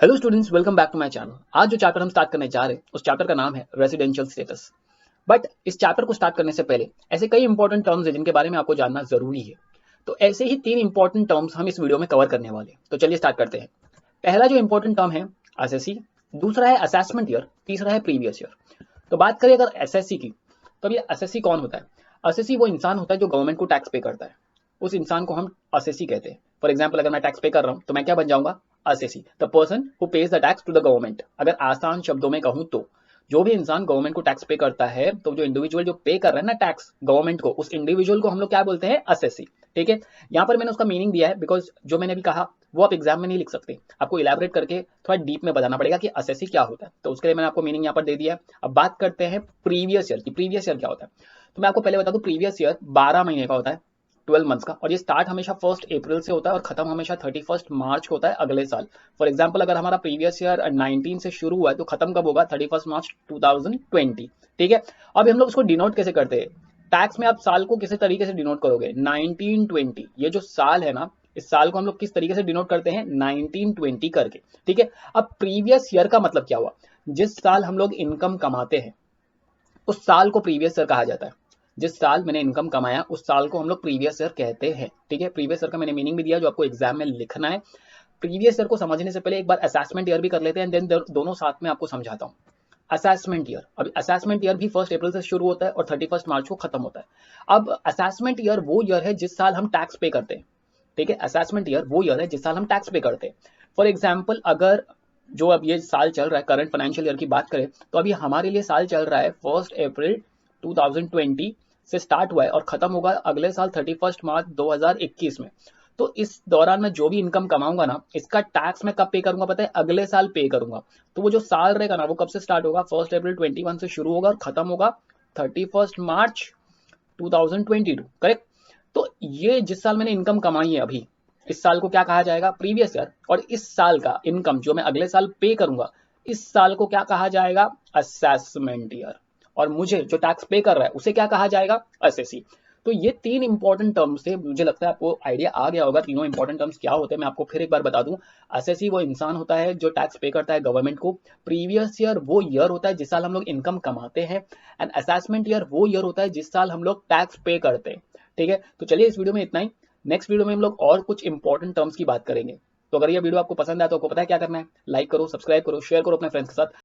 Hello students, welcome back to my channel. आज जो chapter हम स्टार्ट करने जा रहे हैं उस चैप्टर का नाम है रेजिडेंशियल स्टेटस। बट इस चैप्टर को स्टार्ट करने से पहले ऐसे कई इंपॉर्टेंट टर्म्स हैं जिनके बारे में आपको जानना जरूरी है। तो ऐसे ही 3 इंपॉर्टेंट टर्म्स हम इस वीडियो में कवर करने वाले हैं। तो चलिए स्टार्ट करते हैं। पहला जो इंपॉर्टेंट टर्म है एसएससी, दूसरा है असेसमेंट ईयर, तीसरा है प्रीवियस ईयर। तो बात करें अगर एसएससी की, तो ये एसएससी कौन होता है? एसएससी वो इंसान होता है जो गवर्नमेंट को टैक्स पे करता है। उस इंसान को हम एसएससी कहते हैं। फॉर एग्जाम्पल, अगर मैं टैक्स पे कर रहा हूं तो मैं क्या बन जाऊंगा? SSC, the person who pays the tax to the government. अगर आसान शब्दों में कहूं तो जो भी इंसान गवर्नमेंट को टैक्स पे करता है, तो जो इंडिविजुअल जो पे कर रहा है ना टैक्स गवर्नमेंट को, उस इंडिविजुअल को हम लोग क्या बोलते हैं? एसएससी। ठीक है, यहाँ पर मैंने उसका मीनिंग दिया है बिकॉज जो मैंने अभी कहा वो आप एग्जाम में नहीं लिख सकते, आपको इलेबोरेट करके थोड़ा डीप में बताना पड़ेगा कि एसएससी क्या होता है। तो उसके लिए मैंने आपको मीनिंग यहाँ पर दे दिया है। अब बात करते हैं प्रीवियस ईयर की। प्रीवियस ईयर क्या होता है? तो मैं आपको पहले बता दूं, प्रीवियस ईयर 12 महीने का होता है, 12 मंथ्स का, और ये स्टार्ट हमेशा 1 अप्रैल से होता है और खत्म हमेशा 31 मार्च को होता है अगले साल। फॉर एग्जाम्पल, अगर हमारा प्रीवियस ईयर 19 से शुरू हुआ है तो खत्म कब होगा? 31 मार्च 2020। ठीक है, अब हम लोग इसको डिनोट कैसे करते हैं? टैक्स में आप साल को किसी तरीके से डिनोट करोगे? 1920, ये जो साल है ना, इस साल को हम लोग किस तरीके से डिनोट करते हैं? 1920 करके। ठीक है, अब प्रीवियस ईयर का मतलब क्या हुआ? जिस साल हम लोग इनकम कमाते हैं उस साल को प्रीवियस ईयर कहा जाता है। जिस साल मैंने इनकम कमाया उस साल को हम लोग प्रीवियस ईयर कहते हैं। ठीक है, प्रीवियस ईयर का मैंने मीनिंग भी दिया जो आपको एग्जाम में लिखना है। प्रीवियस ईयर को समझने से पहले एक बार असेसमेंट ईयर भी कर लेते हैं, देन दोनों साथ में आपको समझाता हूँ। असेसमेंट ईयर, अब असेसमेंट ईयर भी 1 अप्रैल से शुरू होता है और 31 मार्च को खत्म होता है। अब असेसमेंट ईयर वो ईयर है जिस साल हम टैक्स पे करते हैं। ठीक है, असेसमेंट ईयर वो ईयर है जिस साल हम टैक्स पे करते हैं। फॉर एग्जाम्पल, अगर जो अब ये साल चल रहा है करंट फाइनेंशियल ईयर की बात करें, तो अभी हमारे लिए साल चल रहा है 1 अप्रैल 2020 से स्टार्ट हुआ है और खत्म होगा अगले साल 31 मार्च 2021 में। तो इस दौरान मैं जो भी इनकम कमाऊंगा ना, इसका टैक्स मैं कब पे करूंगा पता है? अगले साल पे करूंगा। तो वो जो साल रहेगा ना, वो कब से स्टार्ट होगा? 1 अप्रैल 2021 से शुरू होगा और खत्म होगा 31 मार्च 2022। करेक्ट? तो ये जिस साल मैंने इनकम कमाई है अभी, इस साल को क्या कहा जाएगा? Previous year. और इस साल का इनकम जो मैं अगले साल पे करूंगा, इस साल को क्या कहा जाएगा? Assessment year. और मुझे जो टैक्स पे कर रहा है उसे क्या कहा जाएगा? एसएससी। तो ये 3 इंपॉर्टेंट टर्म्स थे। मुझे लगता है आपको आइडिया आ गया होगा तीनों इंपॉर्टेंट टर्म्स क्या होते हैं। मैं आपको फिर एक बार बता दूं, एसएससी वो इंसान होता है जो टैक्स पे करता है गवर्नमेंट को। प्रीवियस ईयर वो ईयर होता है जिस साल हम लोग इनकम कमाते हैं। एंड असेसमेंट ईयर वो ईयर होता है जिस साल हम लोग टैक्स पे करते हैं। ठीक है, तो चलिए इस वीडियो में इतना ही। नेक्स्ट वीडियो में हम लोग और कुछ इंपॉर्टेंट टर्म्स की बात करेंगे। तो अगर ये वीडियो आपको पसंद आया तो आपको पता है क्या करना है? लाइक करो, सब्सक्राइब करो, शेयर करो अपने फ्रेंड्स के साथ।